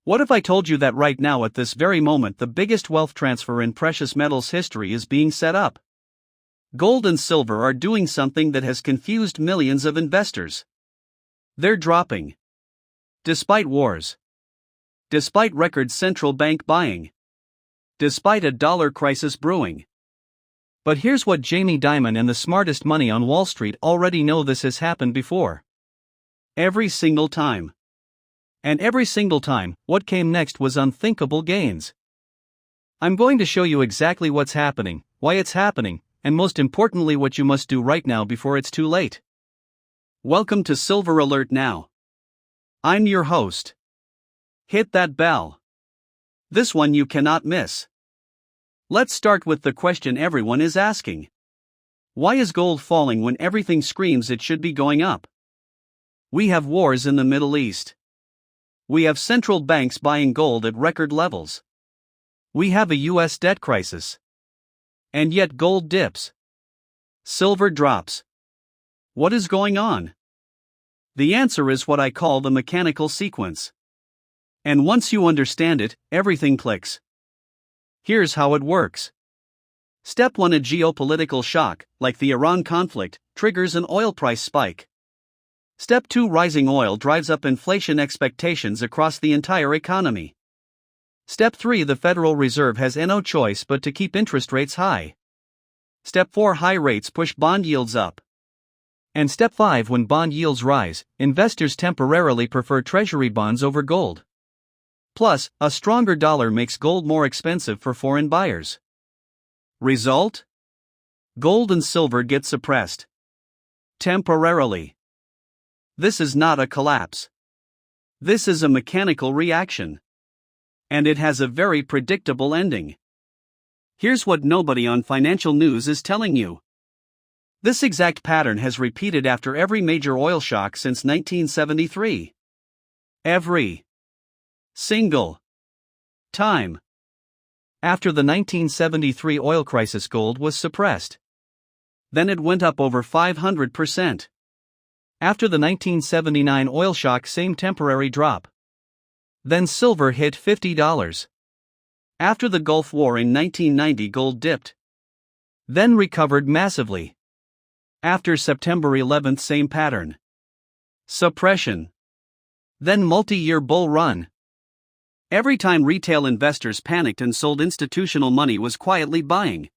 What if I told you that right now at this very moment the biggest wealth transfer in precious metals history is being set up? Gold and silver are doing something that has confused millions of investors. They're dropping. Despite wars. Despite record central bank buying. Despite a dollar crisis brewing. But here's what Jamie Dimon and the smartest money on Wall Street already know: this has happened before. Every single time. And every single time, what came next was unthinkable gains. I'm going to show you exactly what's happening, why it's happening, and most importantly what you must do right now before it's too late. Welcome to Silver Alert Now. I'm your host. Hit that bell. This one you cannot miss. Let's start with the question everyone is asking. Why is gold falling when everything screams it should be going up? We have wars in the Middle East. We have central banks buying gold at record levels. We have a US debt crisis. And yet gold dips. Silver drops. What is going on? The answer is what I call the mechanical sequence. And once you understand it, everything clicks. Here's how it works. Step 1: a geopolitical shock, like the Iran conflict, triggers an oil price spike. Step 2: rising oil drives up inflation expectations across the entire economy. Step 3: the Federal Reserve has no choice but to keep interest rates high. Step 4: high rates push bond yields up. And Step 5: when bond yields rise, investors temporarily prefer treasury bonds over gold. Plus, a stronger dollar makes gold more expensive for foreign buyers. Result? Gold and silver get suppressed. Temporarily. This is not a collapse. This is a mechanical reaction. And it has a very predictable ending. Here's what nobody on financial news is telling you. This exact pattern has repeated after every major oil shock since 1973. Every single time. After the 1973 oil crisis, gold was suppressed. Then it went up over 500%. After the 1979 oil shock, same temporary drop. Then silver hit $50. After the Gulf War in 1990, gold dipped. Then recovered massively. After September 11, same pattern. Suppression. Then multi-year bull run. Every time retail investors panicked and sold, institutional money was quietly buying.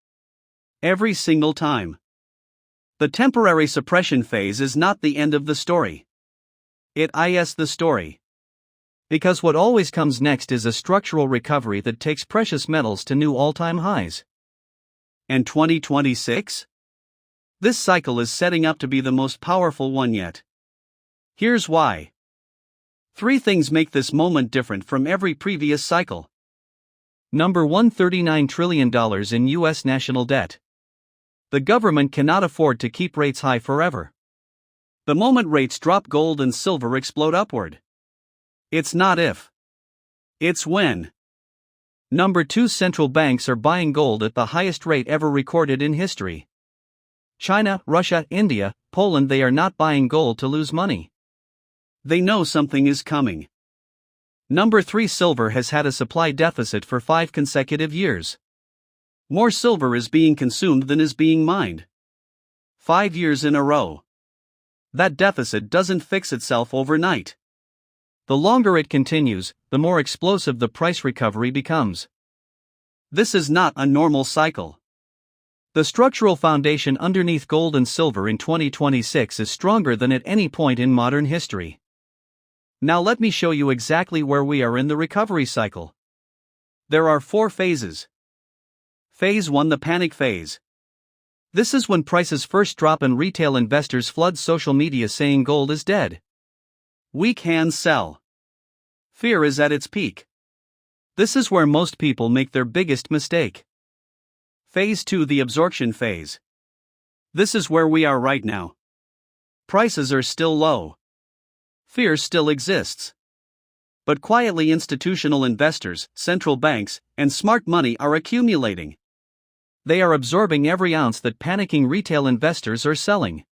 Every single time. The temporary suppression phase is not the end of the story. It is the story. Because what always comes next is a structural recovery that takes precious metals to new all-time highs. And 2026? This cycle is setting up to be the most powerful one yet. Here's why. 3 things make this moment different from every previous cycle. Number 1: $39 trillion in U.S. national debt. The government cannot afford to keep rates high forever. The moment rates drop, gold and silver explode upward. It's not if. It's when. Number 2: central banks are buying gold at the highest rate ever recorded in history. China, Russia, India, Poland, they are not buying gold to lose money. They know something is coming. Number 3: silver has had a supply deficit for 5 consecutive years. More silver is being consumed than is being mined. 5 years in a row. That deficit doesn't fix itself overnight. The longer it continues, the more explosive the price recovery becomes. This is not a normal cycle. The structural foundation underneath gold and silver in 2026 is stronger than at any point in modern history. Now let me show you exactly where we are in the recovery cycle. There are 4 phases. Phase 1: the panic phase. This is when prices first drop and retail investors flood social media saying gold is dead. Weak hands sell. Fear is at its peak. This is where most people make their biggest mistake. Phase 2: the absorption phase. This is where we are right now. Prices are still low. Fear still exists. But quietly, institutional investors, central banks, and smart money are accumulating. They are absorbing every ounce that panicking retail investors are selling.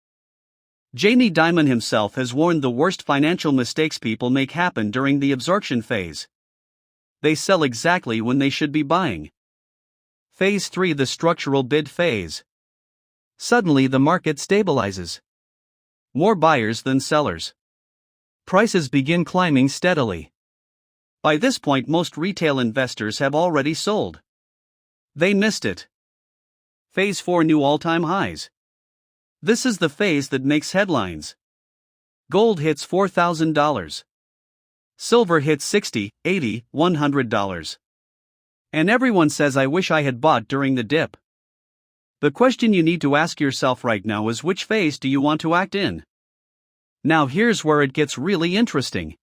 Jamie Dimon himself has warned the worst financial mistakes people make happen during the absorption phase. They sell exactly when they should be buying. Phase 3, the structural bid phase. Suddenly the market stabilizes. More buyers than sellers. Prices begin climbing steadily. By this point, most retail investors have already sold. They missed it. Phase 4, new all-time highs. This is the phase that makes headlines. Gold hits $4,000. Silver hits $60, $80, $100. And everyone says, I wish I had bought during the dip. The question you need to ask yourself right now is, which phase do you want to act in? Now here's where it gets really interesting.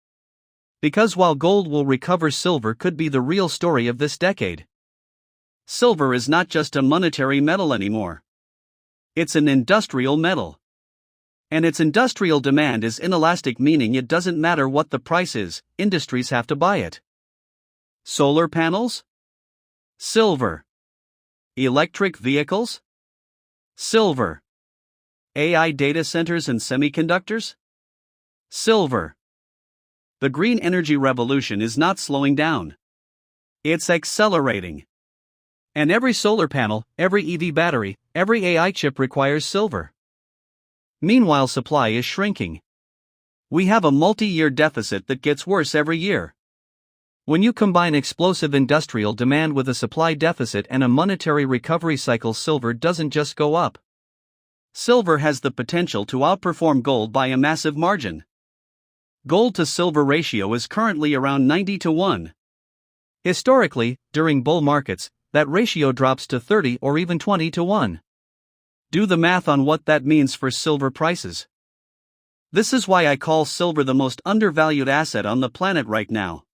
Because while gold will recover, silver could be the real story of this decade. Silver is not just a monetary metal anymore. It's an industrial metal. And its industrial demand is inelastic, meaning it doesn't matter what the price is, industries have to buy it. Solar panels? Silver. Electric vehicles? Silver. AI data centers and semiconductors? Silver. The green energy revolution is not slowing down. It's accelerating. And every solar panel, every EV battery, every AI chip requires silver. Meanwhile, supply is shrinking. We have a multi-year deficit that gets worse every year. When you combine explosive industrial demand with a supply deficit and a monetary recovery cycle, silver doesn't just go up. Silver has the potential to outperform gold by a massive margin. Gold to silver ratio is currently around 90-1. Historically, during bull markets, that ratio drops to 30 or even 20-1. Do the math on what that means for silver prices. This is why I call silver the most undervalued asset on the planet right now.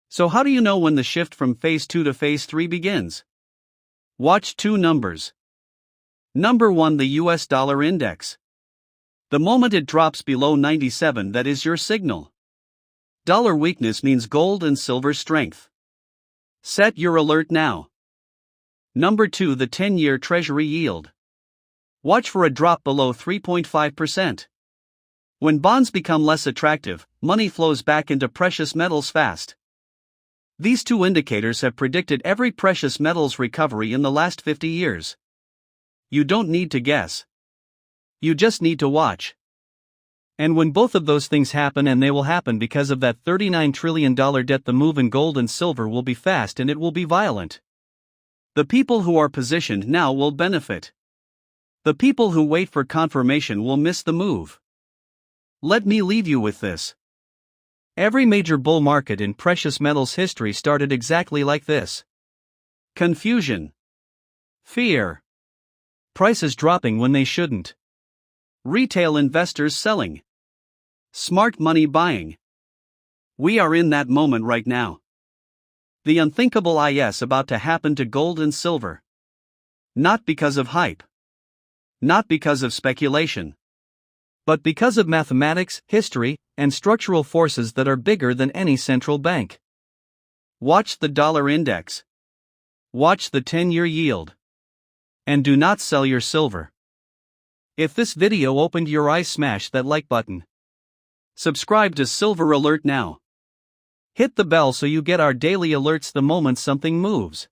So how do you know when the shift from phase 2 to phase 3 begins? Watch two numbers. Number 1, the US dollar index. The moment it drops below 97, that is your signal. Dollar weakness means gold and silver strength. Set your alert now. Number 2, the 10-year treasury yield. Watch for a drop below 3.5%. When bonds become less attractive, money flows back into precious metals fast. These two indicators have predicted every precious metals recovery in the last 50 years. You don't need to guess. You just need to watch. And when both of those things happen, and they will happen because of that $39 trillion debt, the move in gold and silver will be fast and it will be violent. The people who are positioned now will benefit. The people who wait for confirmation will miss the move. Let me leave you with this. Every major bull market in precious metals history started exactly like this. Confusion. Fear. Prices dropping when they shouldn't. Retail investors selling. Smart money buying. We are in that moment right now. The unthinkable is about to happen to gold and silver. Not because of hype. Not because of speculation. But because of mathematics, history, and structural forces that are bigger than any central bank. Watch the dollar index. Watch the 10-year yield. And do not sell your silver. If this video opened your eyes, smash that like button. Subscribe to Silver Alert now. Hit the bell so you get our daily alerts the moment something moves.